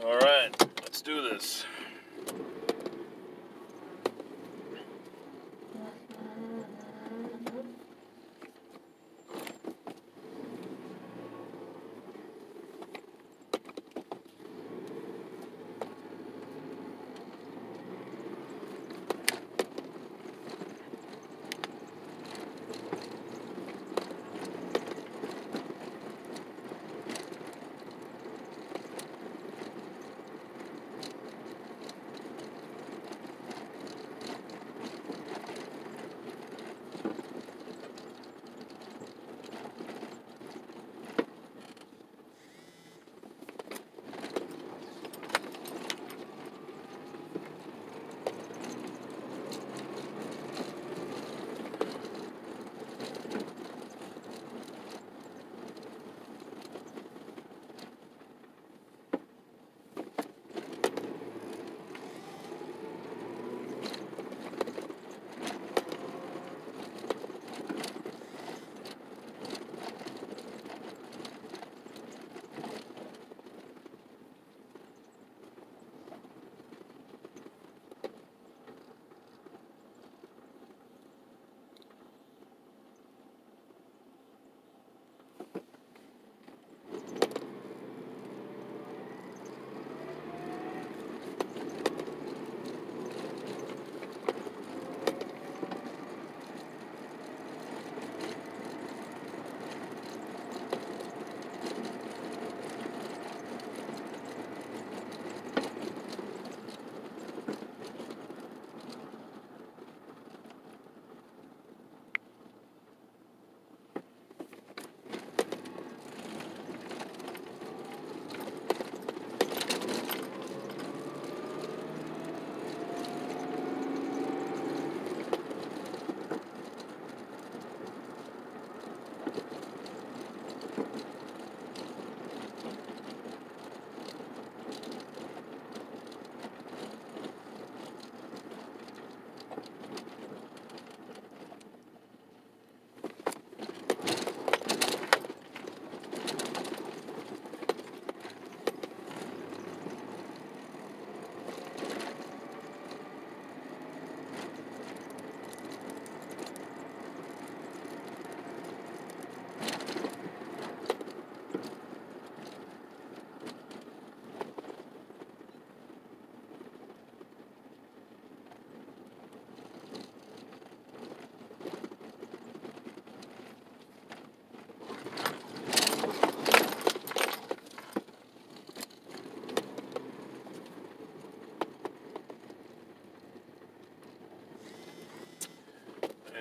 Alright, let's do this.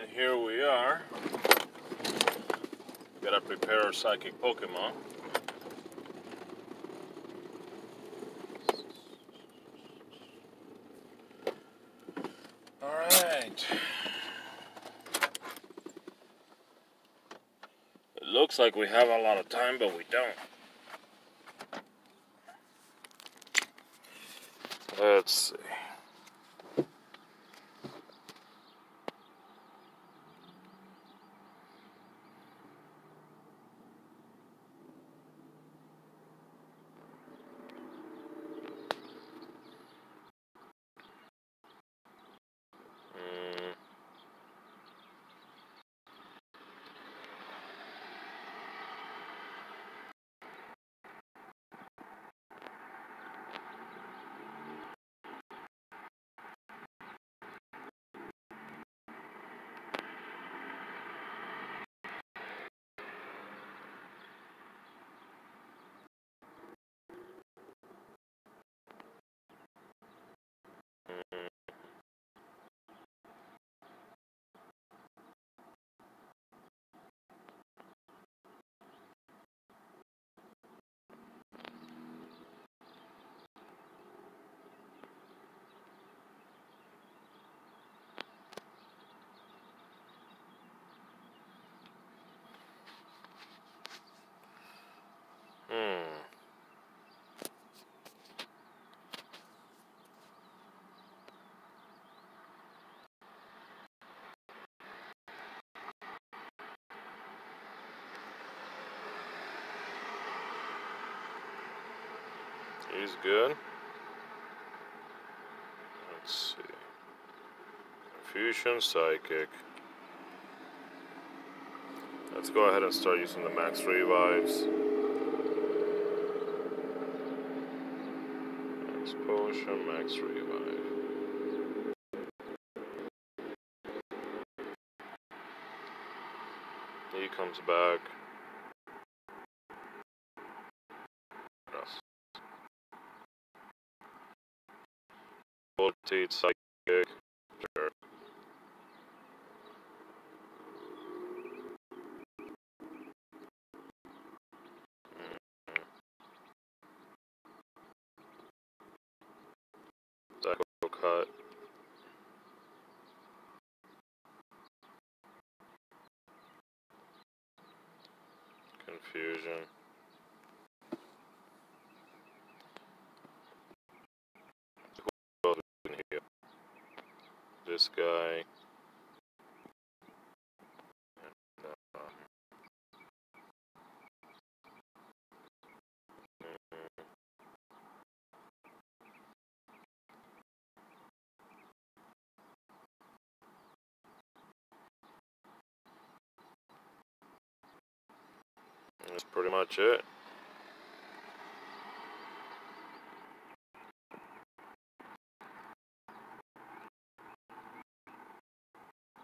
And here we are. Gotta prepare our psychic Pokemon. Alright. It looks like we have a lot of time, but we don't. Let's see. He's good. Let's see. Confusion, Psychic. Let's go ahead and start using the max revives. Max potion, max revive. He comes back. Voltage, Psychic. Sure. Psycho Cut. Confusion. Who else we can heal? This guy. That's pretty much it.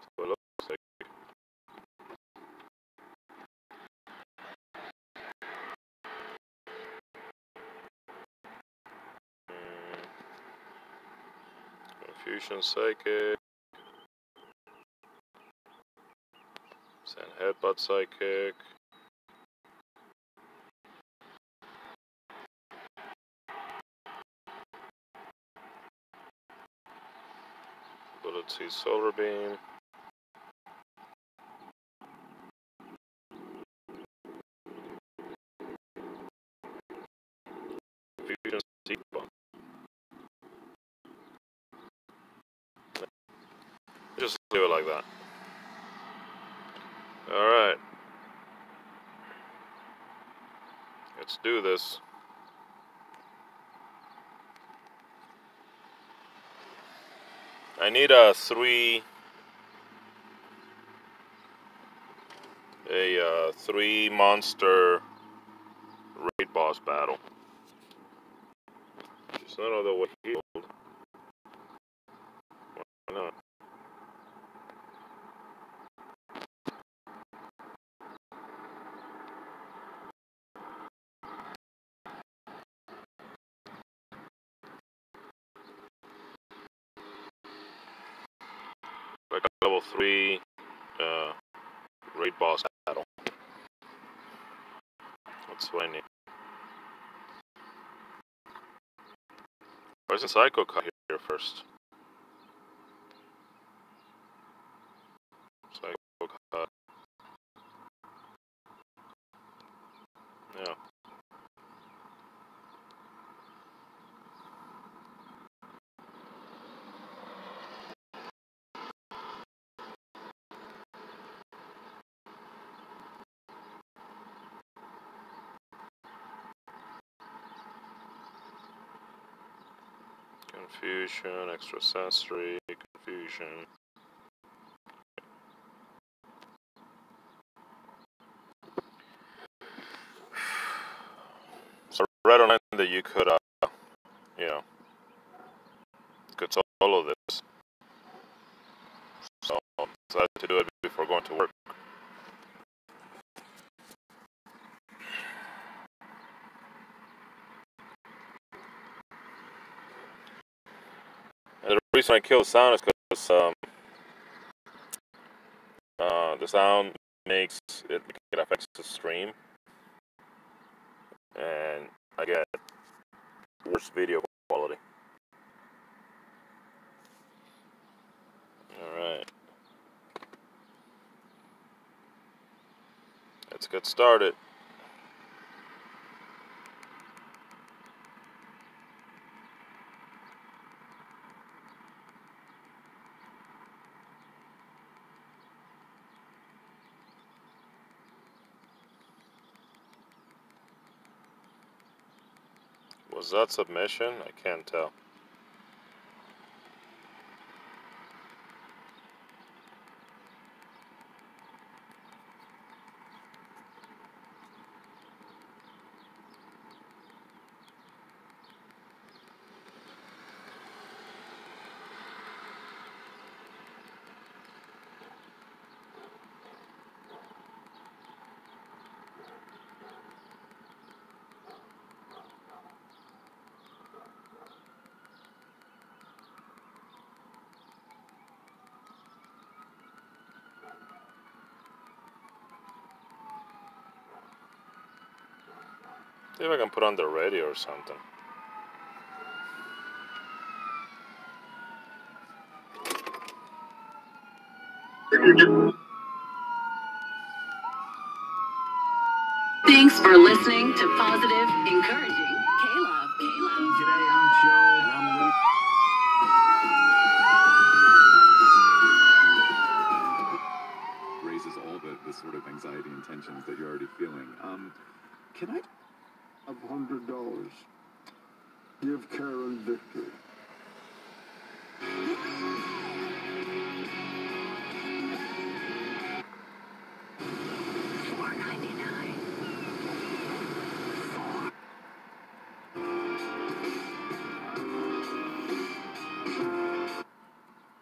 So it looks like. Confusion, Psychic. Sand Headbutt, Psychic. Bullet Seed, Solar Beam. Confusion, Seed Bomb. Just leave it like that. Alright. Let's do this. I need a three monster raid boss battle. Just none of the way healed. Why not? Like a level 3 raid boss battle. That's what I need. Where's the Psycho Cut here first? Psycho Cut. Yeah. Confusion, extrasensory, confusion. So I read online that you could, could solo this. So I decided to do it before going to work. And the reason I kill the sound is because the sound it affects the stream, and I get worse video quality. Alright. Let's get started. Was that submission? I can't tell. See if I can put on the radio or something. Thanks for listening to Positive, Encouraging K-Love. G'day, I'm Joe, and I'm Luke. Raises all the sort of anxiety and tensions that you're already feeling. Can I? Of $100. Give Karen victory.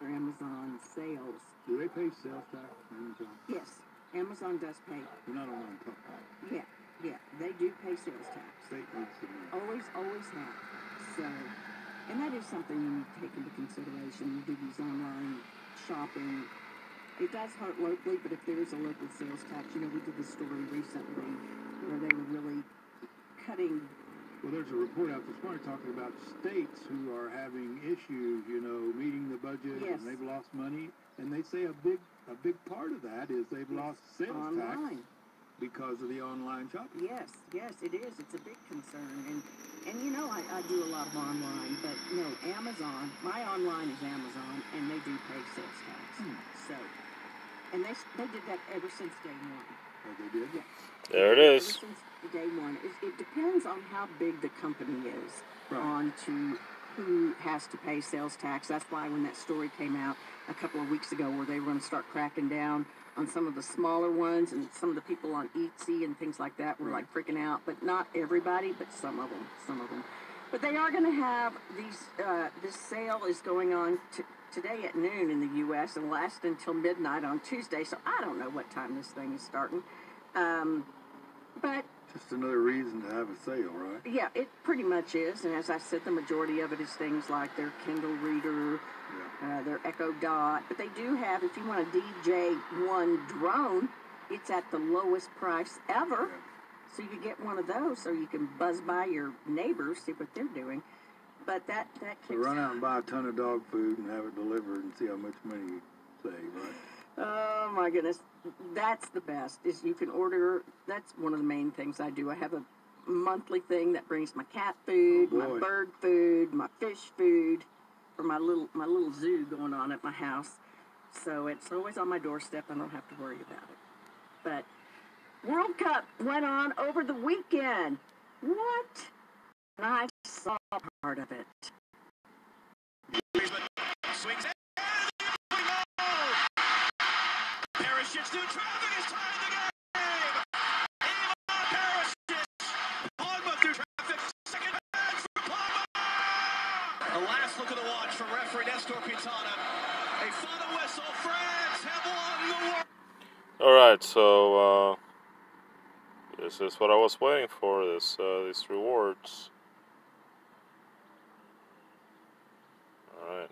Amazon sales. Do they pay sales tax on Amazon? Yes, Amazon does pay. You're not online company. Yeah, they do pay sales tax. State needs to know. Always have. So, and that is something you need to take into consideration. You do these online shopping. It does hurt locally, but if there is a local sales tax, we did this story recently where they were really cutting. Well, there's a report out this morning talking about states who are having issues, meeting the budget, Yes. and they've lost money. And they say a big part of that is they've lost sales Online. tax because of the online shopping. Yes, it is. It's a big concern. And I do a lot of online, but no, Amazon, my online is Amazon, and they do pay sales tax. So, and they did that ever since day one. Oh, they did? Yes. There it is. Ever since day one. It depends on how big the company is, Right. on to who has to pay sales tax. That's why when that story came out a couple of weeks ago where they were going to start cracking down on some of the smaller ones, and some of the people on Etsy and things like that were like freaking out, but not everybody, but some of them. But they are going to have these, this sale is going on today at noon in the U.S. and last until midnight on Tuesday, so I don't know what time this thing is starting. But Just another reason to have a sale, right? yeah, it pretty much is. And as I said, the majority of it is things like their Kindle Reader, their Echo Dot. But they do have, if you want a DJ-1 drone, it's at the lowest price ever. Yeah. So you can get one of those so you can buzz by your neighbors, see what they're doing. But that kicks... So run out and buy a ton of dog food and have it delivered and see how much money you save, right? Oh my goodness, that's the best, is you can order. That's one of the main things I do. I have a monthly thing that brings my cat food, my bird food, my fish food, for my little zoo going on at my house. So it's always on my doorstep. I don't have to worry about it. But World Cup went on over the weekend. What? And I saw part of it. Swings in. Parachutes through traffic is tied the game. Ivan Parachutes. Pogba through traffic. Second badge for Pogba. The last look of the watch from referee Nestor Pitana. A final whistle. France have won the world. Alright, so this is what I was waiting for, these rewards. Alright.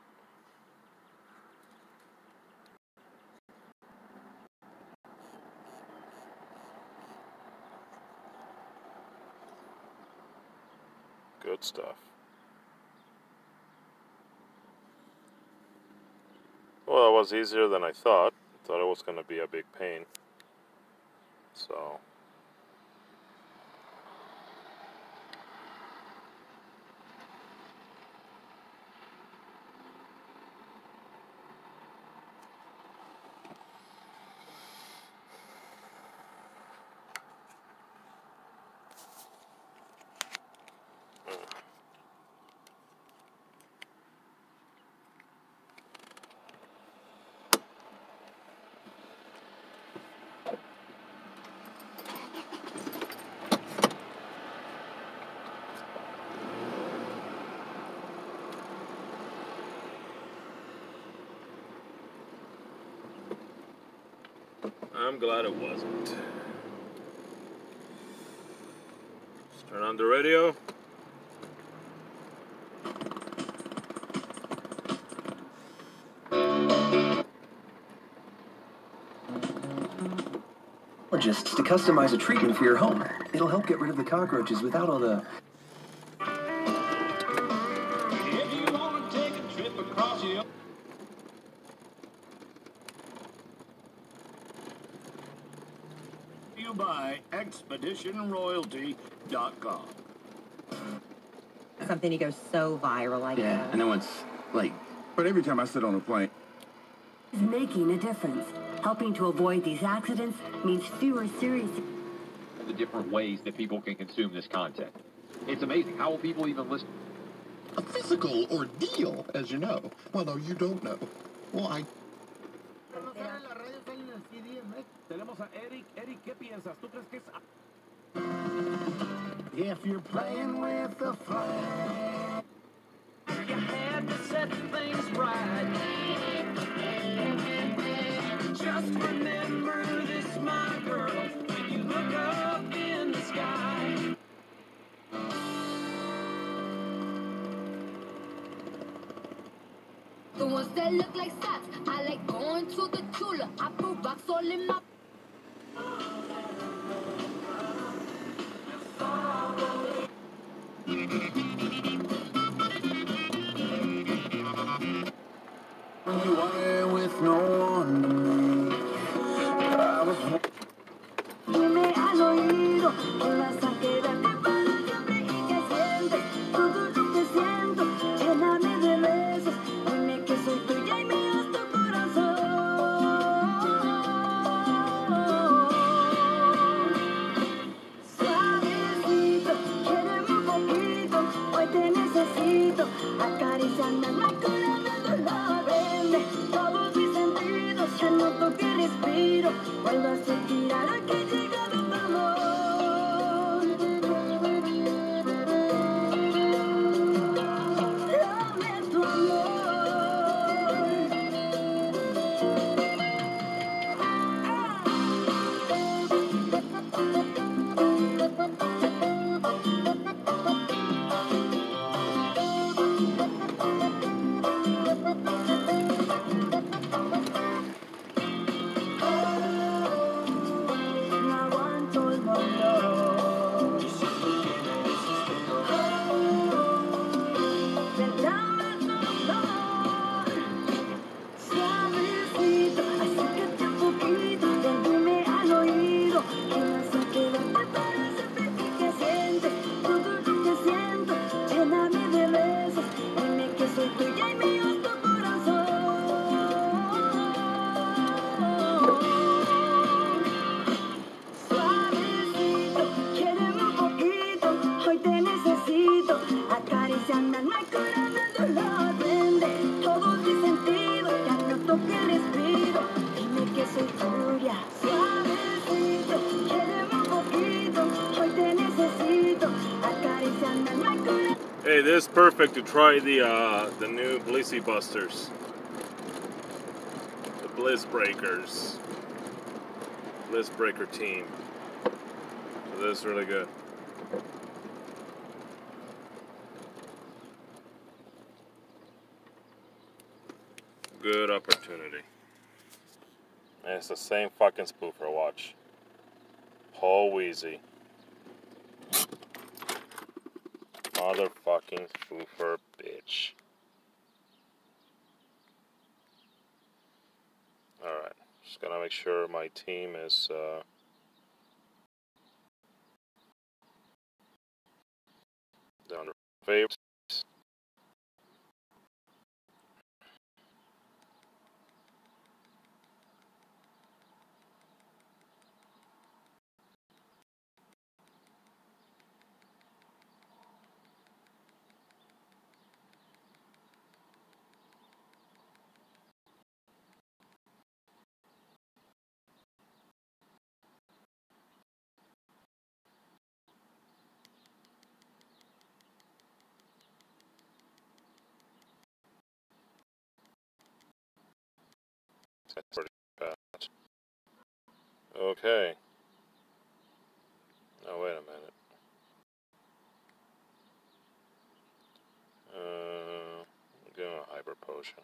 Good stuff. Well, it was easier than I thought. I thought it was going to be a big pain. So... I'm glad it wasn't. Let's turn on the radio. Just to customize a treatment for your home. It'll help get rid of the cockroaches without all the... If you want to take a trip across the you by expeditionroyalty.com. Something to go so viral like Yeah, that. I know it's, like... But every time I sit on a plane... Is making a difference. Helping to avoid these accidents means fewer serious... The different ways that people can consume this content. It's amazing. How will people even listen? A physical ordeal, as you know. Well, no, you don't know. Well, I... Tenemos a Eric. Eric, ¿qué piensas? ¿Tú crees que es... If you're playing with the fire, you had to set things right. Just remember this, my girl, when you look up in the sky. The ones that look like socks, I like going to the cooler. I put rocks all in my... You are with no one to me. I was... Dime al oído que vas a quedarte para siempre y que sientes todo lo que siento. Lléname de besos, dime que soy tuya y mío es tu corazón. Suavecito, quiéreme un poquito, hoy te necesito. Acariciando el corazón del dolor, vende todos mis sentidos, ya noto que respiro. Vuelvo a sentir ahora que llega tu amor. Dame tu amor. No aguanto el dolor. Dame tu amor. Suavecito, acércate un poquito, dime al oído que vas a quedarte para siempre y que sientes todo lo que siento. Lléname de besos, dime que soy tuya y mío es tu corazón. Suavecito, quiéreme un poquito, hoy te necesito. Acariciando el corazón del dolor, prende todos mis sentidos, ya noto que respiro. Dime que soy tuya. Suavecito, quiéreme un poquito, hoy te necesito. Acariciando el corazón. Hey, this is perfect to try the new Blissy Busters. The Bliss Breakers. Bliss Breaker team. So this is really good. Good opportunity. And it's the same fucking spoofer, watch. Paul Weezy. Motherfucking spoofer bitch. Alright, just gonna make sure my team is down to favorites. Okay. Now wait a minute. Give him a hyper potion.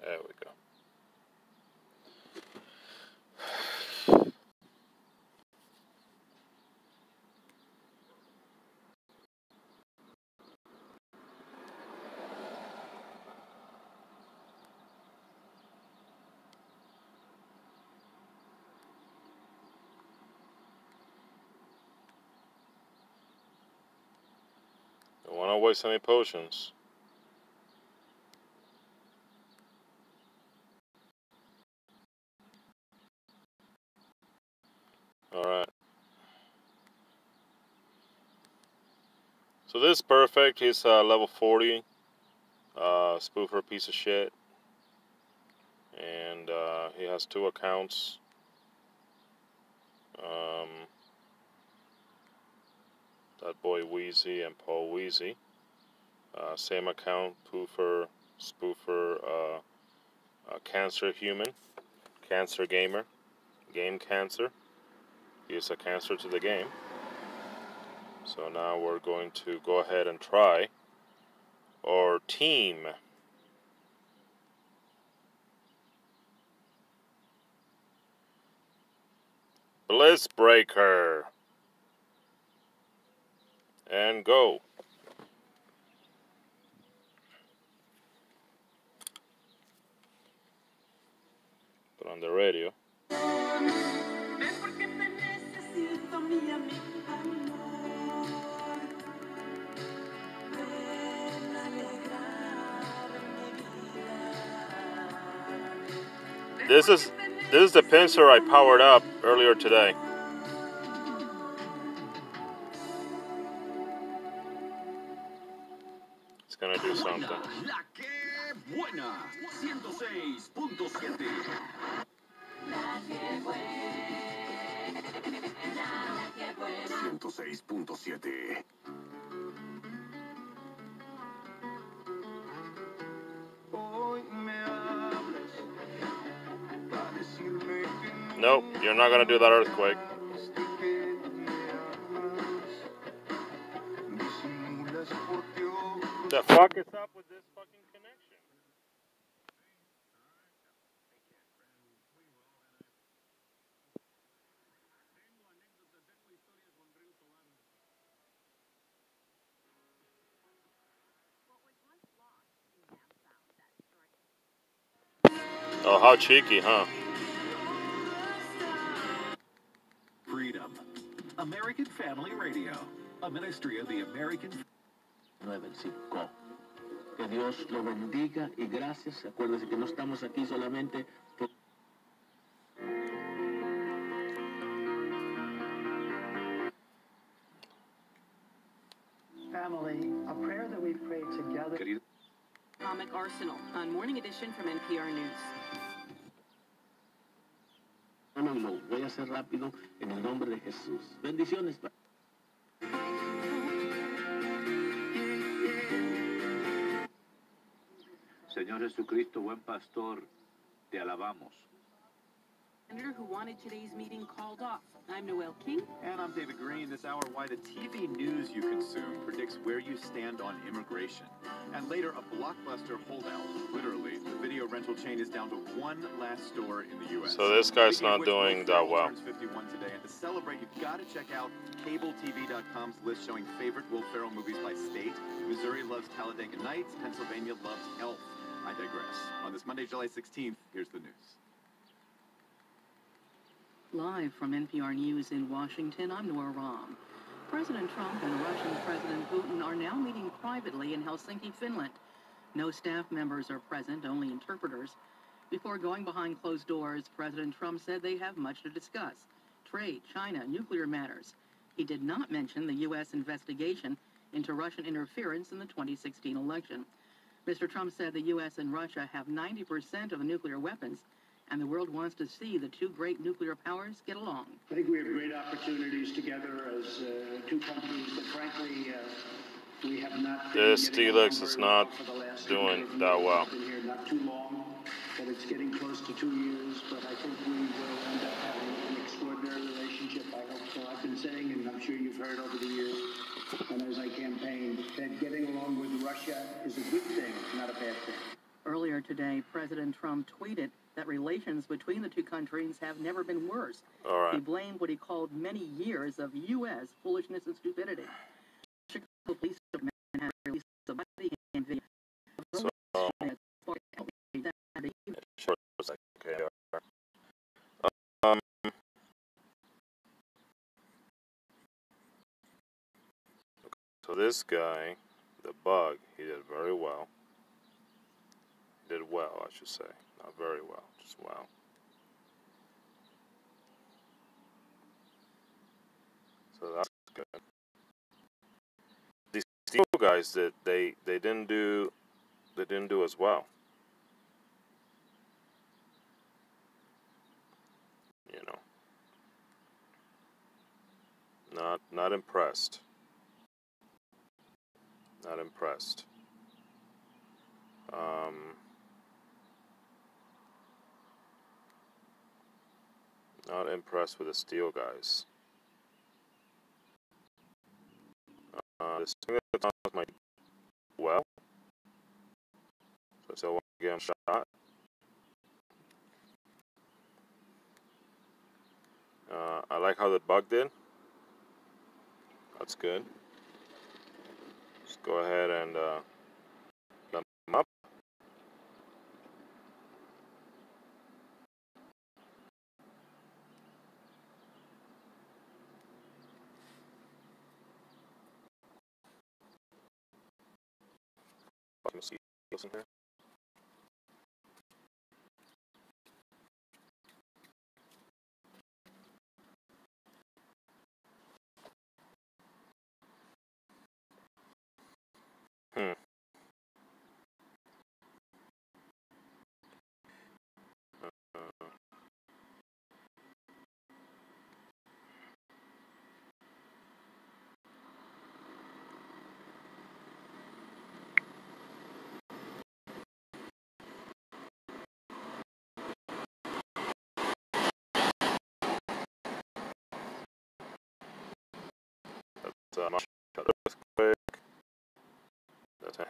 There we go. Don't want to waste any potions. Alright. So this is perfect. He's level 40. Spoofer piece of shit. And he has 2 accounts. That boy Wheezy and Paul Wheezy. Same account, Spoofer, Cancer Human, Cancer Gamer, Game Cancer. He is a cancer to the game. So now we're going to go ahead and try our team. Blitzbreaker. And go. Put on the radio. This is the pincer I powered up earlier today. It's gonna do something. La que buena. 106.7. 106.7. Nope, you're not gonna do that earthquake. The fuck is up with this fucking connection? Oh, how cheeky, huh? Freedom. American Family Radio. A ministry of the American... 9-5. Que Dios lo bendiga y gracias. Acuérdese que no estamos aquí solamente... Family, a prayer that we pray together. Comic Arsenal on Morning Edition from NPR News. No, lo voy a hacer rápido en el nombre de Jesús. Bendiciones. Señor Jesucristo, buen pastor, te alabamos. Senator who wanted today's meeting called off. I'm Noel King. And I'm David Green. This hour, why the TV news you consume predicts where you stand on immigration. And later, a blockbuster holdout. Literally, the video rental chain is down to one last store in the U.S. So this guy's not doing that well. Turns 51 today, and to celebrate, you've got to check out CableTV.com's list showing favorite Will Ferrell movies by state. Missouri loves Talladega Nights. Pennsylvania loves Elf. I digress. On this Monday, July 16th, here's the news. Live from NPR News in Washington, I'm Nora Rahm. President Trump and Russian President Putin are now meeting privately in Helsinki, Finland. No staff members are present, only interpreters. Before going behind closed doors, President Trump said they have much to discuss: trade, China, nuclear matters. He did not mention the U.S. investigation into Russian interference in the 2016 election. Mr. Trump said the U.S. and Russia have 90% of the nuclear weapons, and the world wants to see the two great nuclear powers get along. I think we have great opportunities together as two countries that, frankly, we have not been This Steelix is not doing that well. been here not too long. that it's getting close to 2 years, but I think we will end up having an extraordinary relationship. I hope so. I've been saying, and I'm sure you've heard over the years, and as I campaigned, that getting along with Russia is a good thing, not a bad thing. Earlier today, President Trump tweeted that relations between the two countries have never been worse. All right. He blamed what he called many years of U.S. foolishness and stupidity. Chicago police have released a body cam video. So, so this guy, the bug, he did very well. He did well, I should say. Not very well, just well. So that's good. These steel guys that they didn't do as well. You know. Not impressed. Not impressed. Not impressed with the steel guys. This thing that might well. So I still want to give him a shot. I like how the bug did. That's good. Just go ahead and let him up. See in here. That's earthquake. That's a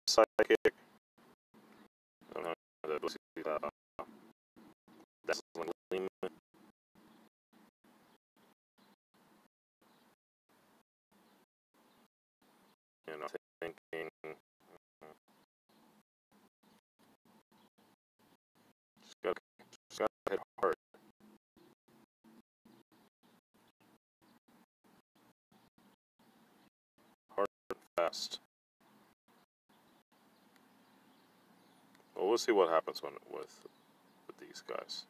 psychic. Dazzling gleam. You know, thinking. Just gotta hit hard. Hard and fast. Well, we'll see what happens with these guys.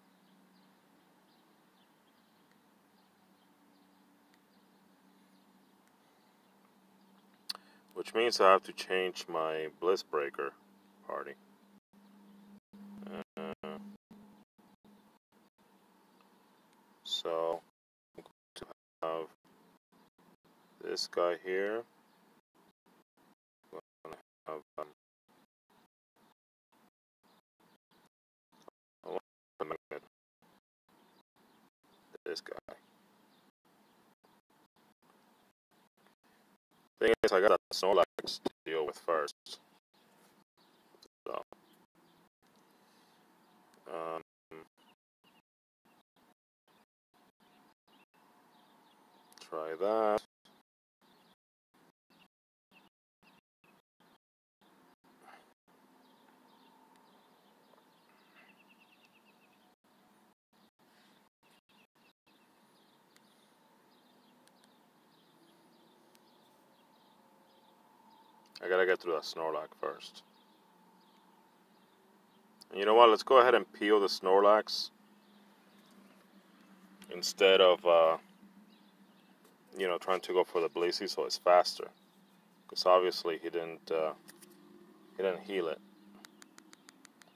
Which means I have to change my Bliss Breaker party. So, I'm going to have this guy here. I'm going to have this guy. Thing is, I got that Snorlax to deal with first. So, try that. I gotta get through that Snorlax first. And you know what? Let's go ahead and peel the Snorlax instead of trying to go for the Blissey, so it's faster. Because obviously he didn't heal it.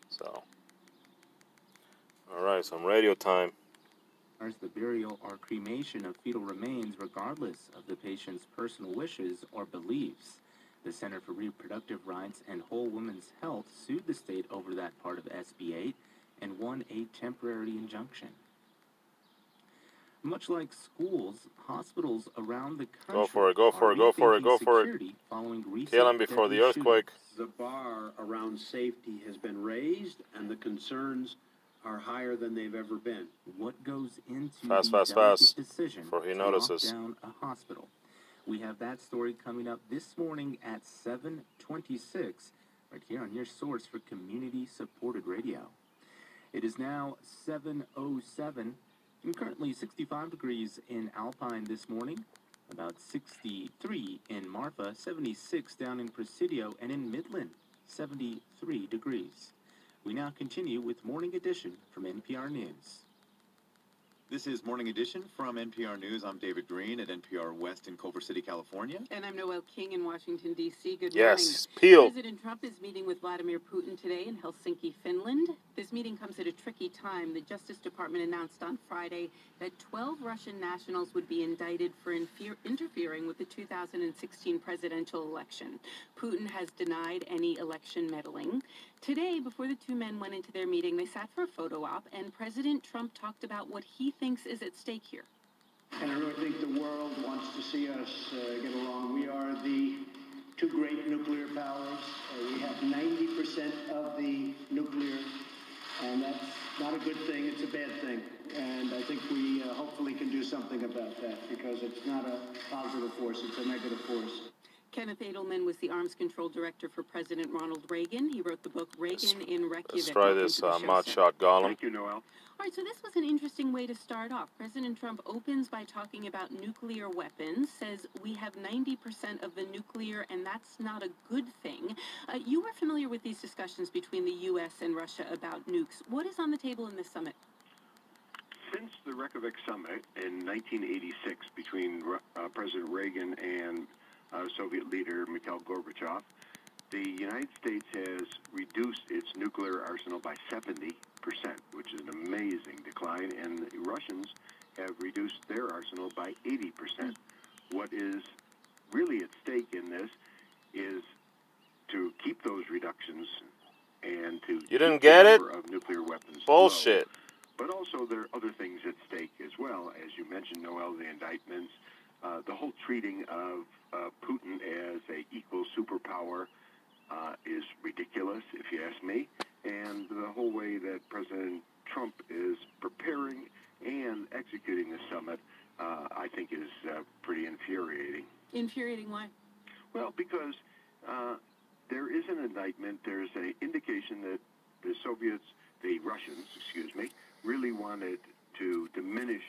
So, all right, some radio time. The burial or cremation of fetal remains regardless of the patient's personal wishes or beliefs. The Center for Reproductive Rights and Whole Women's Health sued the state over that part of SB 8 and won a temporary injunction. Much like schools, hospitals around the country Go for it, go for it, go for it, go for it. Kill him before the earthquake. The bar around safety has been raised, and the concerns are higher than they've ever been. What goes into Fast, the fast, delicate fast, decision before he to notices. lock down a hospital? We have that story coming up this morning at 7:26, right here on your source for community-supported radio. It is now 7:07, and currently 65 degrees in Alpine this morning, about 63 in Marfa, 76 down in Presidio, and in Midland, 73 degrees. We now continue with Morning Edition from NPR News. This is Morning Edition from NPR News. I'm David Green at NPR West in Culver City, California. And I'm Noel King in Washington, D.C. Good yes, morning. Peel. President Trump is meeting with Vladimir Putin today in Helsinki, Finland. This meeting comes at a tricky time. The Justice Department announced on Friday that 12 Russian nationals would be indicted for interfering with the 2016 presidential election. Putin has denied any election meddling. Today, before the two men went into their meeting, they sat for a photo op, and President Trump talked about what he thinks is at stake here. And I really think the world wants to see us get along. We are the two great nuclear powers. We have 90% of the nuclear, and that's not a good thing, it's a bad thing. And I think we hopefully can do something about that, because it's not a positive force, it's a negative force. Kenneth Edelman was the arms control director for President Ronald Reagan. He wrote the book Reagan in Reykjavik. Let's try this mud shot Gollum. Thank you, Noel. All right, so this was an interesting way to start off. President Trump opens by talking about nuclear weapons, says we have 90% of the nuclear, and that's not a good thing. You were familiar with these discussions between the U.S. and Russia about nukes. What is on the table in this summit? Since the Reykjavik summit in 1986 between President Reagan and Soviet leader Mikhail Gorbachev, the United States has reduced its nuclear arsenal by 70%, which is an amazing decline, and the Russians have reduced their arsenal by 80%. What is really at stake in this is to keep those reductions and to you didn't get it? Of nuclear weapons bullshit. Low. But also there are other things at stake as well. As you mentioned, Noel, the indictments, the whole treating of Putin as an equal superpower is ridiculous, if you ask me. And the whole way that President Trump is preparing and executing the summit, I think is pretty infuriating. Infuriating, why? Well, because there is an indictment. There's an indication that the Russians, really wanted to diminish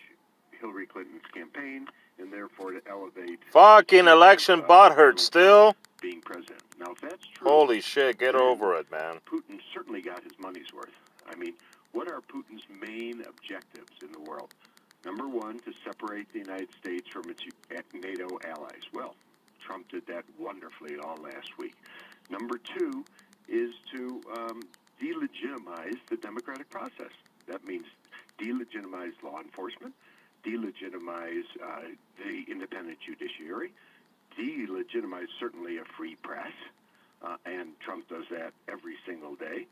Hillary Clinton's campaign and therefore to elevate... Fucking election butthurt still? Being president. Now, if that's true... Holy shit, get over it, man. Putin certainly got his money's worth. I mean, what are Putin's main objectives in the world? Number one, to separate the United States from its NATO allies. Well, Trump did that wonderfully all last week. Number two is to delegitimize the democratic process. That means delegitimize law enforcement, delegitimize the independent judiciary, delegitimize certainly a free press, and Trump does that every single day.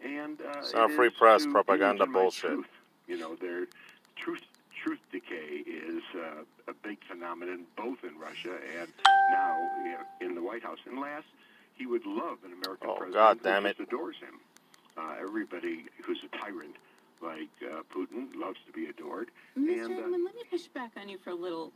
And it's not free press, propaganda bullshit. Truth. You know, their truth decay is a big phenomenon both in Russia and now in the White House. And last, he would love an American president God damn who it. just adores him. Everybody who's a tyrant like Putin loves to be adored. Mr. Edelman, let me push back on you for a little,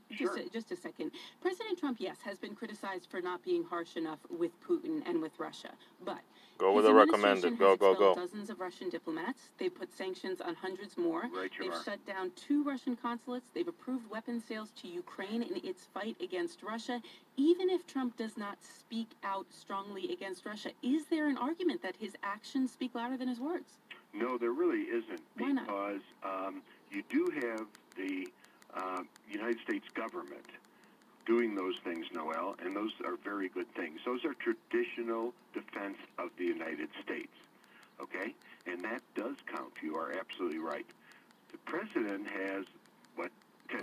just a second. President Trump, yes, has been criticized for not being harsh enough with Putin and with Russia, but go with the recommended. Go. Dozens of Russian diplomats. They've put sanctions on hundreds more. Right, They've shut down 2 Russian consulates. They've approved weapons sales to Ukraine in its fight against Russia. Even if Trump does not speak out strongly against Russia, is there an argument that his actions speak louder than his words? No, there really isn't. Why not? Because you do have the United States government doing those things, Noel, and those are very good things. Those are traditional defense of the United States, okay? And that does count. You are absolutely right. The president has what...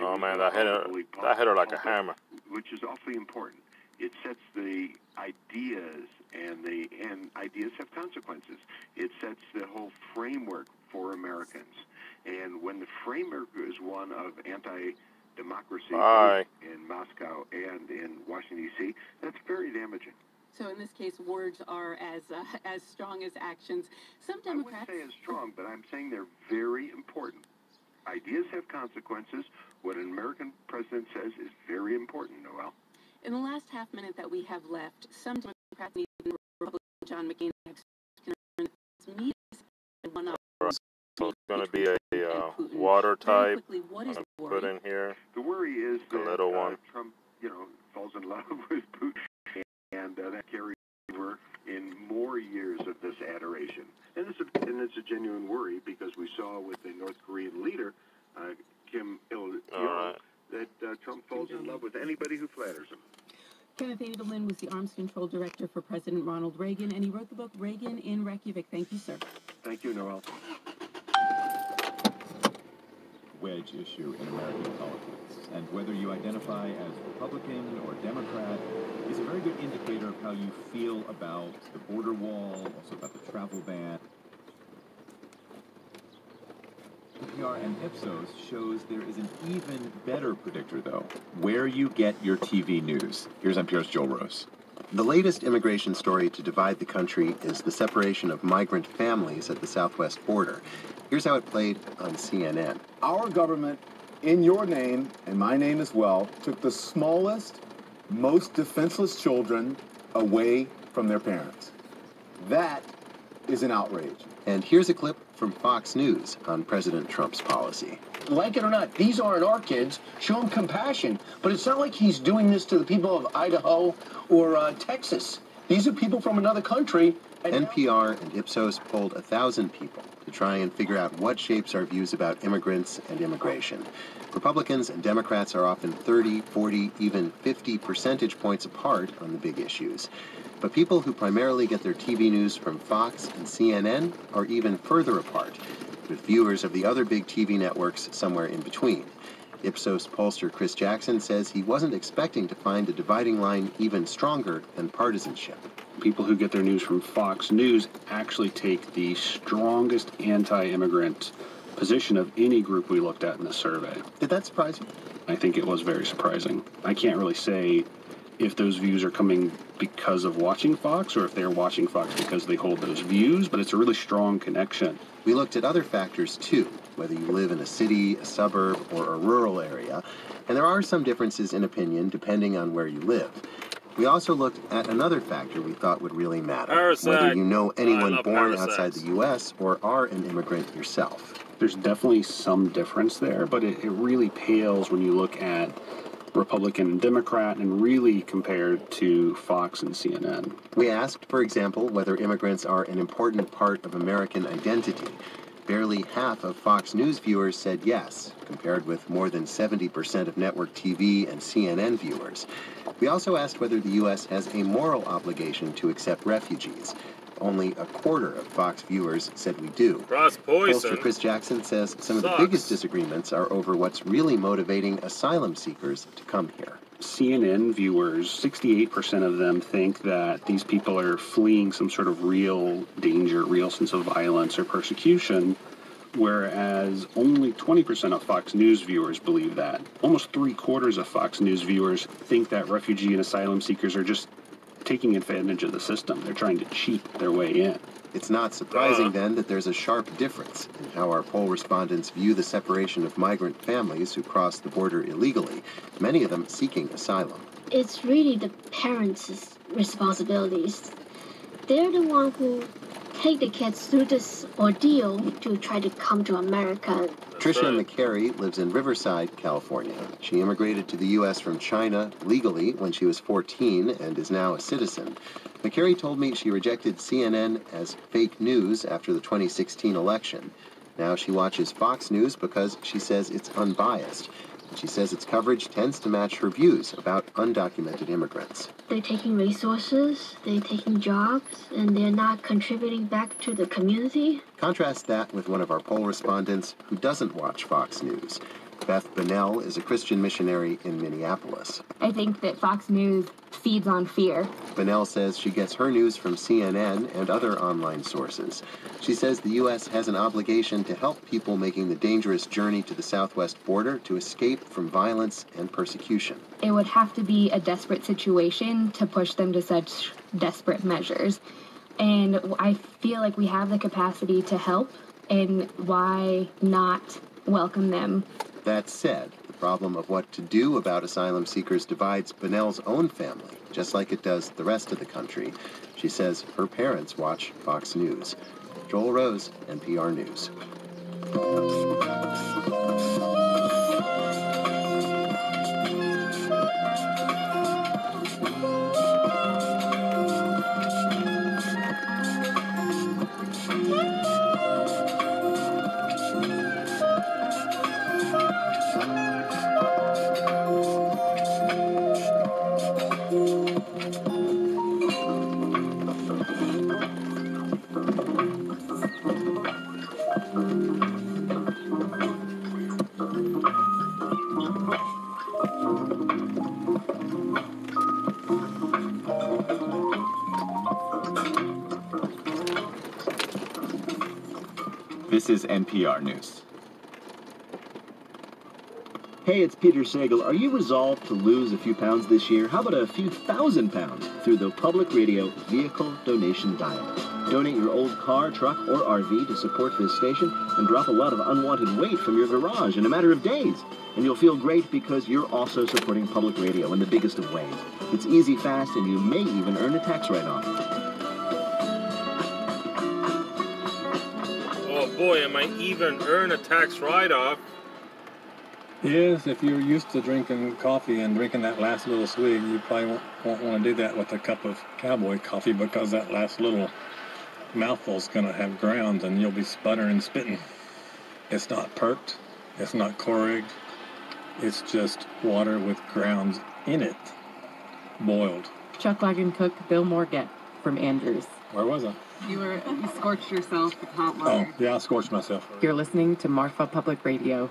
Oh, man, that hit her like a hammer. Which is awfully important. It sets the ideas, and ideas have consequences. It sets the whole framework for Americans. And when the framework is one of anti-democracy in Moscow and in Washington, D.C., that's very damaging. So in this case, words are as strong as actions. Some Democrats... I wouldn't say as strong, but I'm saying they're very important. Ideas have consequences. What an American president says is very important, Noel. In the last half minute that we have left, some Democrats, even Republican John McCain, have meetings one of so it's going to be a water type. I'm going to put in here. The worry is a little one. Trump, falls in love with Putin, and that carries over in more years of this adoration. And it's a genuine worry because we saw with the North Korean leader, Kim Il-jong, that Trump falls in love with anybody who flatters him. Kenneth Adelin was the Arms Control Director for President Ronald Reagan, and he wrote the book Reagan in Reykjavik. Thank you, sir. Thank you, Noel. Wedge issue in American politics, and whether you identify as Republican or Democrat is a very good indicator of how you feel about the border wall, also about the travel ban. NPR and Ipsos shows there is an even better predictor, though, where you get your TV news. Here's NPR's Joel Rose. The latest immigration story to divide the country is the separation of migrant families at the southwest border. Here's how it played on CNN. Our government, in your name, and my name as well, took the smallest, most defenseless children away from their parents. That is an outrage. And here's a clip from Fox News on President Trump's policy. Like it or not, these aren't our kids. Show them compassion. But it's not like he's doing this to the people of Idaho or Texas. These are people from another country. NPR and Ipsos polled 1,000 people to try and figure out what shapes our views about immigrants and immigration. Republicans and Democrats are often 30, 40, even 50 percentage points apart on the big issues. But people who primarily get their TV news from Fox and CNN are even further apart, with viewers of the other big TV networks somewhere in between. Ipsos pollster Chris Jackson says he wasn't expecting to find a dividing line even stronger than partisanship. People who get their news from Fox News actually take the strongest anti-immigrant position of any group we looked at in the survey. Did that surprise you? I think it was very surprising. I can't really say if those views are coming because of watching Fox or if they're watching Fox because they hold those views, but it's a really strong connection. We looked at other factors too, whether you live in a city, a suburb, or a rural area, and there are some differences in opinion depending on where you live. We also looked at another factor we thought would really matter, whether you know anyone born outside the U.S. or are an immigrant yourself. There's definitely some difference there, but it really pales when you look at Republican and Democrat and really compared to Fox and CNN. We asked, for example, whether immigrants are an important part of American identity. Barely half of Fox News viewers said yes, compared with more than 70% of network TV and CNN viewers. We also asked whether the U.S. has a moral obligation to accept refugees. Only a quarter of Fox viewers said we do. Pollster Chris Jackson says some of the biggest disagreements are over what's really motivating asylum seekers to come here. CNN viewers, 68% of them think that these people are fleeing some sort of real danger, real sense of violence or persecution, whereas only 20% of Fox News viewers believe that. Almost 3/4 of Fox News viewers think that refugee and asylum seekers are just taking advantage of the system. They're trying to cheat their way in. It's not surprising, then, that there's a sharp difference in how our poll respondents view the separation of migrant families who cross the border illegally, many of them seeking asylum. It's really the parents' responsibilities. They're the ones who take the kids through this ordeal to try to come to America. Tricia McCary lives in Riverside, California. She immigrated to the U.S. from China legally when she was 14 and is now a citizen. McCary told me she rejected CNN as fake news after the 2016 election. Now she watches Fox News because she says it's unbiased. And she says its coverage tends to match her views about undocumented immigrants. They're taking resources, they're taking jobs, and they're not contributing back to the community. Contrast that with one of our poll respondents who doesn't watch Fox News. Beth Bunnell is a Christian missionary in Minneapolis. I think that Fox News feeds on fear. Bunnell says she gets her news from CNN and other online sources. She says the U.S. has an obligation to help people making the dangerous journey to the southwest border to escape from violence and persecution. It would have to be a desperate situation to push them to such desperate measures. And I feel like we have the capacity to help, and why not welcome them? That said, the problem of what to do about asylum seekers divides Bunnell's own family, just like it does the rest of the country. She says her parents watch Fox News. Joel Rose, NPR News. This is NPR News. Hey, it's Peter Sagal. Are you resolved to lose a few pounds this year? How about a few thousand pounds through the Public Radio Vehicle Donation Diet? Donate your old car, truck, or RV to support this station and drop a lot of unwanted weight from your garage in a matter of days. And you'll feel great because you're also supporting public radio in the biggest of ways. It's easy, fast, and you may even earn a tax write-off. Oh boy, am I even earn a tax write-off? Yes, if you're used to drinking coffee and drinking that last little swig, you probably won't want to do that with a cup of cowboy coffee, because that last little mouthful's going to have grounds and you'll be sputtering and spitting. It's not perked. It's not Keurig. It's just water with grounds in it, boiled. Chuck Wagon Cook, Bill Morgan from Andrews. Where was I? You scorched yourself with hot water. Oh, yeah, I scorched myself. You're listening to Marfa Public Radio.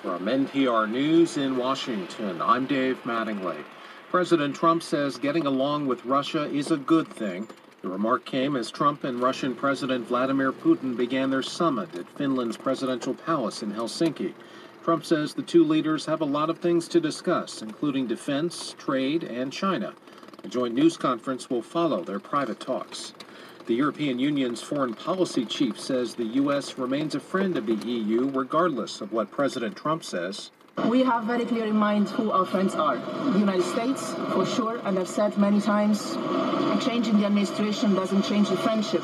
From NPR News in Washington, I'm Dave Mattingly. President Trump says getting along with Russia is a good thing. The remark came as Trump and Russian President Vladimir Putin began their summit at Finland's presidential palace in Helsinki. Trump says the two leaders have a lot of things to discuss, including defense, trade, and China. A joint news conference will follow their private talks. The European Union's foreign policy chief says the U.S. remains a friend of the EU regardless of what President Trump says. We have very clear in mind who our friends are. The United States, for sure, and I've said many times, changing the administration doesn't change the friendship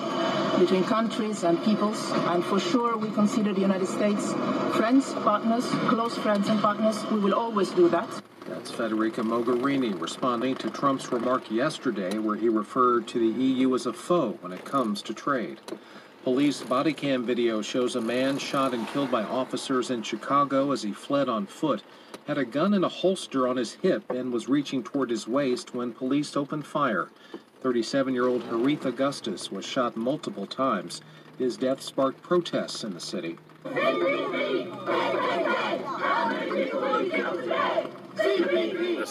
between countries and peoples, and for sure we consider the United States friends, partners, close friends and partners. We will always do that. That's Federica Mogherini responding to Trump's remark yesterday where he referred to the EU as a foe when it comes to trade. Police body cam video shows a man shot and killed by officers in Chicago as he fled on foot, had a gun in a holster on his hip, and was reaching toward his waist when police opened fire. 37-year-old Harith Augustus was shot multiple times. His death sparked protests in the city.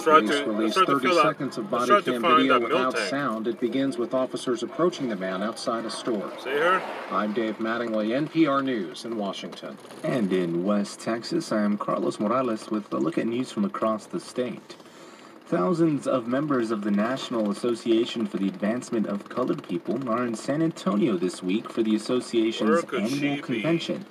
Police released 30 seconds of body cam video without sound. It begins with officers approaching the man outside a store. See her? I'm Dave Mattingly, NPR News in Washington. And in West Texas, I am Carlos Morales with a look at news from across the state. Thousands of members of the National Association for the Advancement of Colored People are in San Antonio this week for the association's annual convention.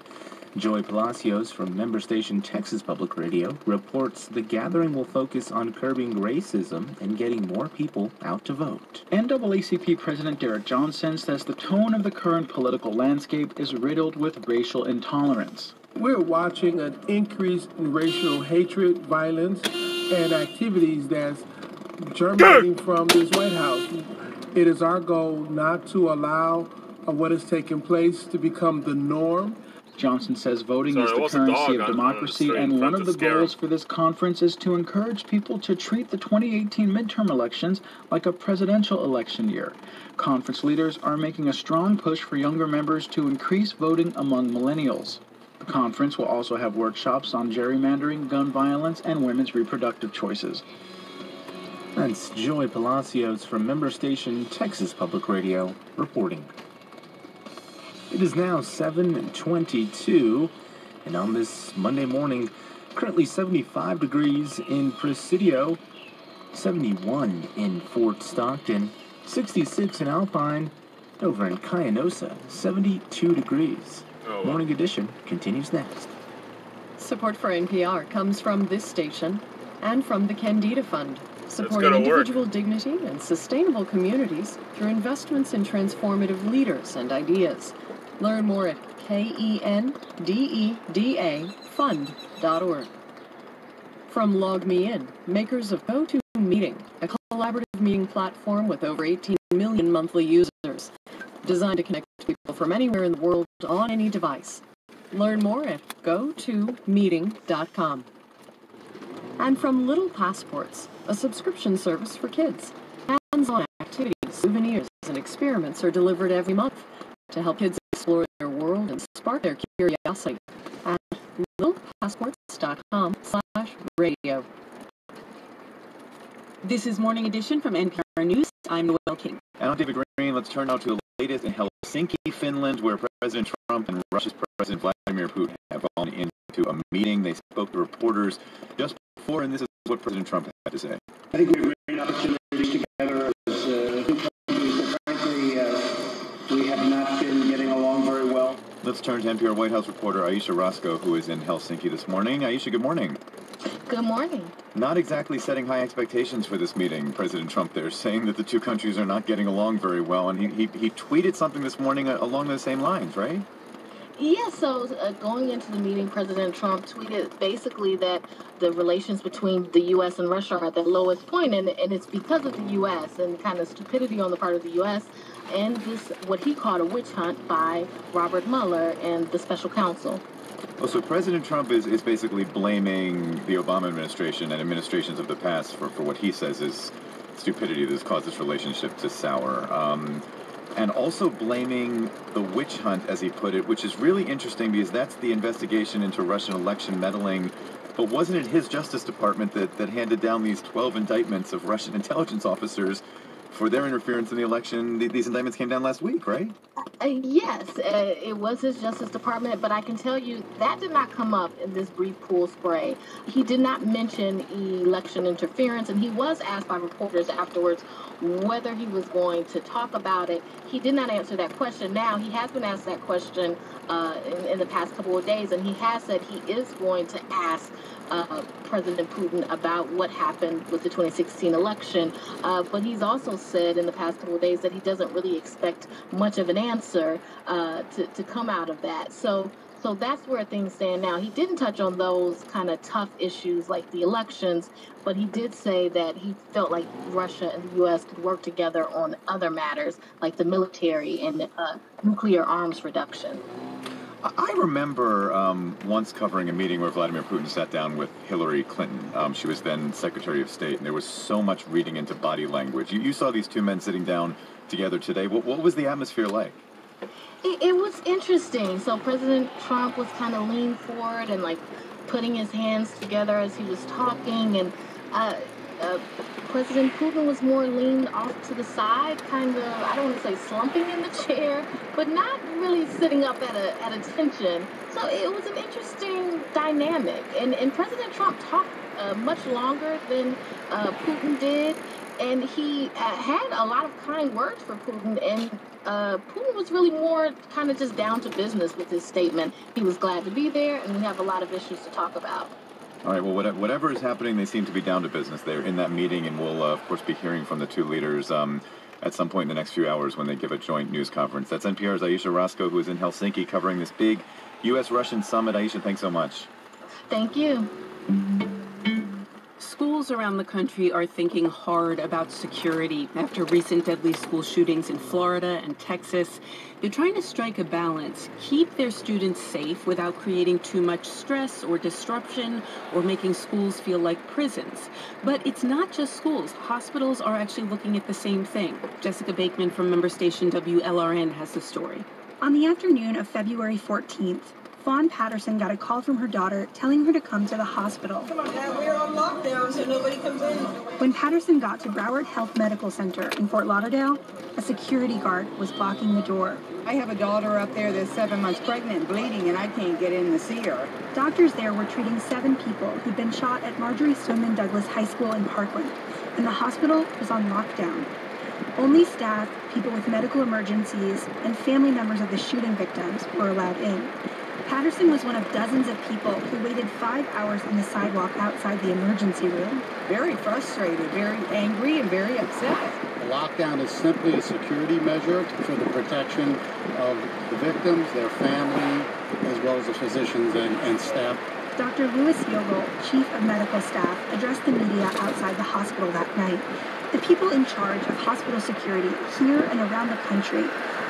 Joy Palacios from member station Texas Public Radio reports the gathering will focus on curbing racism and getting more people out to vote. NAACP President Derek Johnson says the tone of the current political landscape is riddled with racial intolerance. We're watching an increase in racial hatred, violence, and activities that's germinating from this White House. It is our goal not to allow what is taking place to become the norm. Johnson says voting is the currency of democracy, and one of the goals for this conference is to encourage people to treat the 2018 midterm elections like a presidential election year. Conference leaders are making a strong push for younger members to increase voting among millennials. The conference will also have workshops on gerrymandering, gun violence, and women's reproductive choices. That's Joy Palacios from member station Texas Public Radio reporting. It is now 7:22, and on this Monday morning, currently 75 degrees in Presidio, 71 in Fort Stockton, 66 in Alpine, over in Cayenosa, 72 degrees. Morning Edition continues next. Support for NPR comes from this station and from the Candida Fund, supporting individual dignity and sustainable communities through investments in transformative leaders and ideas. Learn more at KENDEDA From Log Me In, makers of GoToMeeting, a collaborative meeting platform with over 18 million monthly users, designed to connect people from anywhere in the world on any device. Learn more at gotomeeting.com. And from Little Passports, a subscription service for kids. Hands-on activities, souvenirs, and experiments are delivered every month to help kids explore their world and spark their curiosity at littlepassports.com/radio. This is Morning Edition from NPR News. I'm Noel King. And I'm David Green. Let's turn now to the latest in Helsinki, Finland, where President Trump and Russia's President Vladimir Putin have gone into a meeting. They spoke to reporters just before, and this is what President Trump had to say. I think we have a great opportunity together as two countries, but frankly, we have not been getting along very well. Let's turn to NPR White House reporter Aisha Roscoe, who is in Helsinki this morning. Aisha, good morning. Good morning. Not exactly setting high expectations for this meeting, President Trump there, saying that the two countries are not getting along very well, and he tweeted something this morning along those same lines, right? Yeah, so going into the meeting, President Trump tweeted basically that the relations between the U.S. and Russia are at their lowest point, and it's because of the U.S. and kind of stupidity on the part of the U.S. and this, what he called a witch hunt by Robert Mueller and the special counsel. Oh, so President Trump is basically blaming the Obama administration and administrations of the past for what he says is stupidity that has caused this relationship to sour. And also blaming the witch hunt, as he put it, which is really interesting because that's the investigation into Russian election meddling. But wasn't it his Justice Department that handed down these 12 indictments of Russian intelligence officers for their interference in the election? These indictments came down last week, right? Yes, it was his Justice Department, but I can tell you that did not come up in this brief pool spray. He did not mention election interference, and he was asked by reporters afterwards whether he was going to talk about it. He did not answer that question. Now, he has been asked that question in the past couple of days, and he has said he is going to ask President Putin about what happened with the 2016 election. But he's also said in the past couple of days that he doesn't really expect much of an answer to come out of that. So that's where things stand now. He didn't touch on those kind of tough issues like the elections, but he did say that he felt like Russia and the U.S. could work together on other matters like the military and nuclear arms reduction. I remember once covering a meeting where Vladimir Putin sat down with Hillary Clinton. She was then Secretary of State, and there was so much reading into body language. You saw these two men sitting down together today. What was the atmosphere like? It was interesting. So President Trump was kind of leaning forward and like putting his hands together as he was talking, and President Putin was more leaned off to the side, kind of, I don't want to say slumping in the chair, but not really sitting up at attention. So it was an interesting dynamic. And President Trump talked much longer than Putin did, and he had a lot of kind words for Putin, and Putin was really more kind of just down to business with his statement. He was glad to be there, and we have a lot of issues to talk about. All right, well, whatever is happening, they seem to be down to business. They're in that meeting, and we'll, of course, be hearing from the two leaders at some point in the next few hours when they give a joint news conference. That's NPR's Aisha Roscoe, who is in Helsinki covering this big U.S.-Russian summit. Aisha, thanks so much. Thank you. Schools around the country are thinking hard about security after recent deadly school shootings in Florida and Texas. They're trying to strike a balance, keep their students safe without creating too much stress or disruption or making schools feel like prisons. But it's not just schools. Hospitals are actually looking at the same thing. Jessica Bakeman from member station WLRN has the story. On the afternoon of February 14th, Fawn Patterson got a call from her daughter telling her to come to the hospital. Come on, Dad, we're on lockdown, so nobody comes in. When Patterson got to Broward Health Medical Center in Fort Lauderdale, a security guard was blocking the door. I have a daughter up there that's 7 months pregnant, bleeding, and I can't get in to see her. Doctors there were treating 7 people who'd been shot at Marjorie Stoneman Douglas High School in Parkland, and the hospital was on lockdown. Only staff, people with medical emergencies, and family members of the shooting victims were allowed in. Patterson was one of dozens of people who waited 5 hours on the sidewalk outside the emergency room. Very frustrated, very angry, and very upset. The lockdown is simply a security measure for the protection of the victims, their family, as well as the physicians and staff. Dr. Louis Yogel, chief of medical staff, addressed the media outside the hospital that night. The people in charge of hospital security here and around the country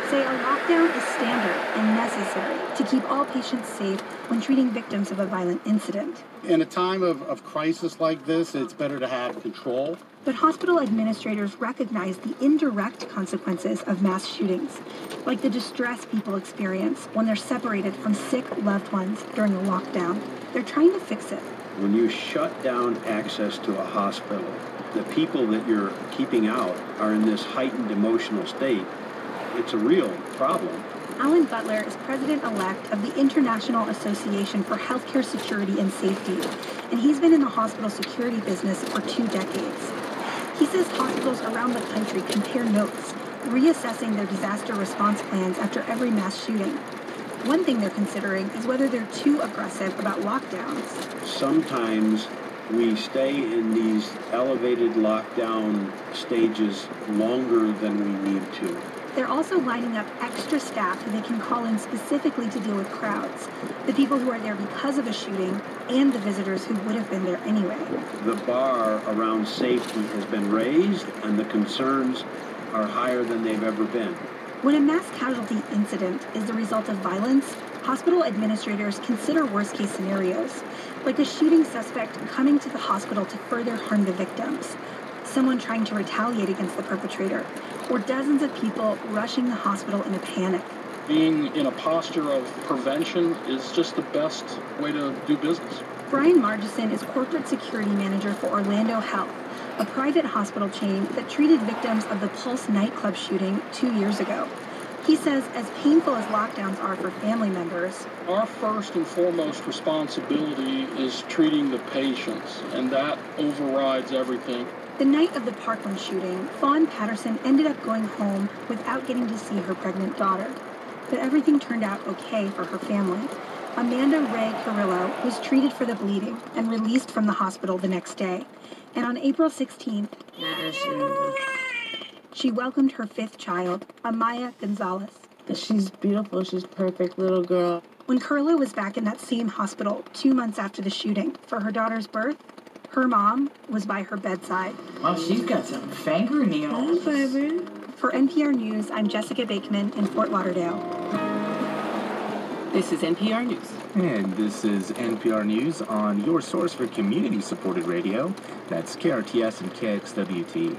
say a lockdown is standard and necessary to keep all patients safe when treating victims of a violent incident. In a time of crisis like this, it's better to have control. But hospital administrators recognize the indirect consequences of mass shootings, like the distress people experience when they're separated from sick loved ones during a lockdown. They're trying to fix it. When you shut down access to a hospital, the people that you're keeping out are in this heightened emotional state. It's a real problem. Alan Butler is president-elect of the International Association for Healthcare Security and Safety, and he's been in the hospital security business for 2 decades. He says hospitals around the country compare notes, reassessing their disaster response plans after every mass shooting. One thing they're considering is whether they're too aggressive about lockdowns. Sometimes we stay in these elevated lockdown stages longer than we need to. They're also lining up extra staff who they can call in specifically to deal with crowds, the people who are there because of a shooting and the visitors who would have been there anyway. The bar around safety has been raised, and the concerns are higher than they've ever been. When a mass casualty incident is the result of violence, hospital administrators consider worst-case scenarios, like a shooting suspect coming to the hospital to further harm the victims, someone trying to retaliate against the perpetrator, or dozens of people rushing the hospital in a panic. Being in a posture of prevention is just the best way to do business. Brian Margison is corporate security manager for Orlando Health, a private hospital chain that treated victims of the Pulse nightclub shooting 2 years ago. He says as painful as lockdowns are for family members, our first and foremost responsibility is treating the patients, and that overrides everything. The night of the Parkland shooting, Fawn Patterson ended up going home without getting to see her pregnant daughter. But everything turned out okay for her family. Amanda Ray Carrillo was treated for the bleeding and released from the hospital the next day. And on April 16th, she welcomed her 5th child, Amaya Gonzalez. She's beautiful. She's a perfect little girl. When Carrillo was back in that same hospital 2 months after the shooting for her daughter's birth, her mom was by her bedside. Oh, she's got some fingernails. Baby. For NPR News, I'm Jessica Bakeman in Fort Lauderdale. This is NPR News. And this is NPR News on your source for community-supported radio. That's KRTS and KXWT.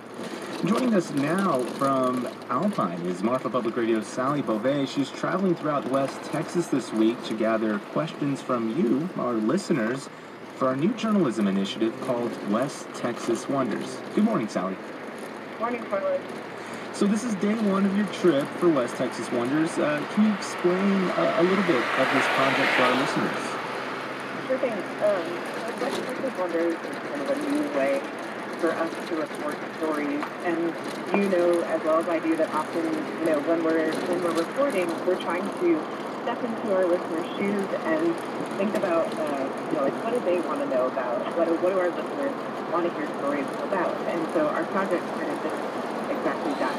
Joining us now from Alpine is Marfa Public Radio's Sally Beauvais. She's traveling throughout West Texas this week to gather questions from you, our listeners, for our new journalism initiative called West Texas Wonders. Good morning, Sally. Morning, Carlos. So this is day 1 of your trip for West Texas Wonders. Can you explain a little bit of this project for our listeners? Sure thing. West Texas Wonders is kind of a new way for us to report stories, and you know as well as I do that often, when we're reporting, we're trying to step into our listeners' shoes and think about, like what do they want to know about? What do our listeners want to hear stories about? And so our project kind of does exactly that.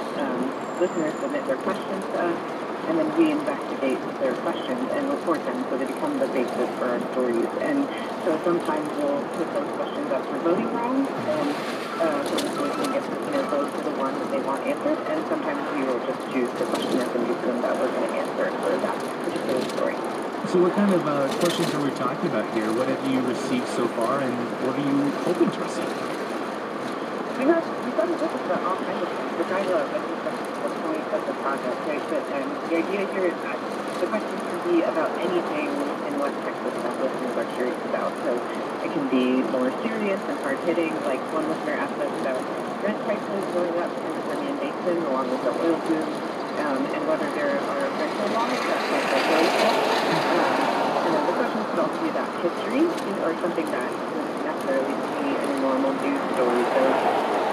Listeners submit their questions to us, and then we investigate their questions and report them so they become the basis for our stories. And so sometimes we'll put those questions up for voting rounds, and so listeners can get vote for the one that they want answered, and sometimes we will just choose the question or the that we're going to answer for that particular story. So what kind of questions are we talking about here? What have you received so far, and what are you hoping to receive? We've got a list of all kinds of things, which I love. I think that's the point of the project, right? But the idea here is that the questions can be about anything in West Texas that listeners are curious about. So it can be more serious and hard-hitting, like one listener asked us about rent prices going up in the Permian Basin along with the oil boom, and whether there are rental laws that might regulate this. And then the questions could also be about history or something that you wouldn't necessarily see in a normal news story. So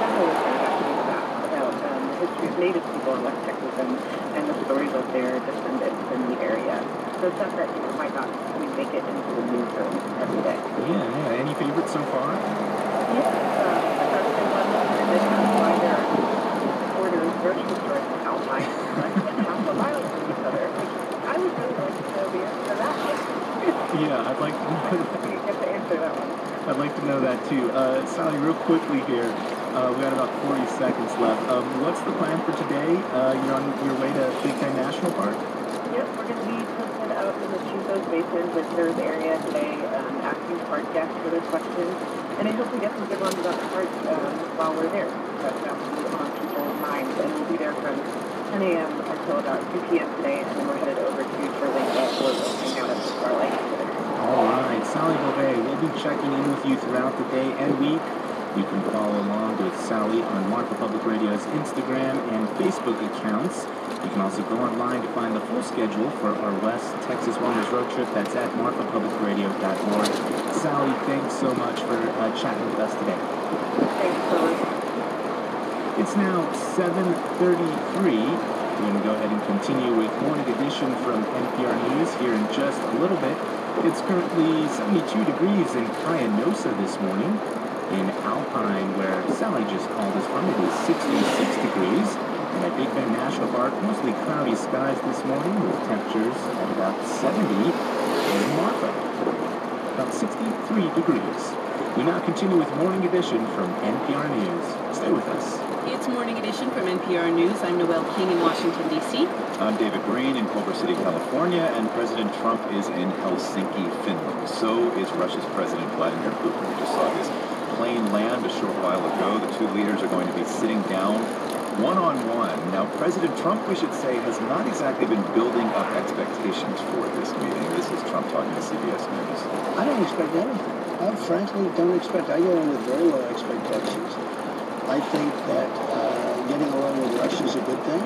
several listeners actually about the history of Native people in West Texas and the stories of their descendants in the area. So stuff that might not make it into the newsroom every day. Yeah. Any favorites so far? Yeah. The question one listener did ask why there are orders grocery stores in Alpine less than half a mile from each other, which I would really like to know the answer to that one. Yeah, I'd like to know that. You get to answer that one. I'd like to know that too. Sally, real quickly here, we got about 40 seconds left. What's the plan for today? You're on your way to Big Bend National Park? Yep, we're going to be posted out in the Chuzos Basin visitors area today, asking park guests for their questions. And I hope we get some good ones about the park while we're there. That's absolutely on people's minds. And we'll be there from 10 a.m. until about 2 p.m. today, and then we're headed over to Terlinka where we'll hang out at the Starlight Exhibit. All right, Sally Beauvais, we'll be checking in with you throughout the day and week. You can follow along with Sally on Marfa Public Radio's Instagram and Facebook accounts. You can also go online to find the full schedule for our West Texas Wonders road trip. That's at marfapublicradio.org. Sally, thanks so much for chatting with us today. Thanks, Phyllis. It's now 7:33. We're going to go ahead and continue with Morning Edition from NPR News here in just a little bit. It's currently 72 degrees in Cayenosa this morning. In Alpine, where Sally just called us from, it is 66 degrees. And at Big Bend National Park, mostly cloudy skies this morning with temperatures at about 70. In Marfa, about 63 degrees. We now continue with Morning Edition from NPR News. Stay with us. It's Morning Edition from NPR News. I'm Noelle King in Washington, D.C. I'm David Green in Culver City, California, and President Trump is in Helsinki, Finland. So is Russia's President Vladimir Putin. We just saw his plane land a short while ago. The two leaders are going to be sitting down one-on-one. Now, President Trump, we should say, has not exactly been building up expectations for this meeting. This is Trump talking to CBS News. I don't expect anything. I frankly don't expect. I go in with very low expectations. I think that getting along with Russia is a good thing,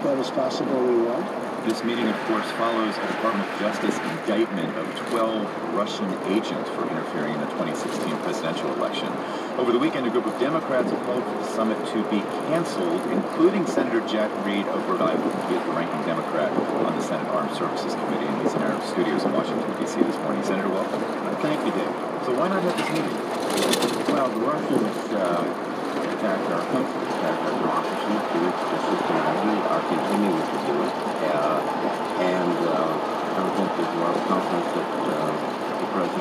but it's possible we won't. This meeting, of course, follows a Department of Justice indictment of 12 Russian agents for interfering in the 2016 presidential election. Over the weekend, a group of Democrats have called for the summit to be canceled, including Senator Jack Reed of Rhode Island. He is the ranking Democrat on the Senate Armed Services Committee, and he's in our studios in Washington, D.C. this morning. Senator, welcome. Thank you, Dave. So why not have this meeting? Well, the Russians attacked our country, attacked our democracy, to which the system are continuing to do it. And I don't think there's a lot of confidence that the president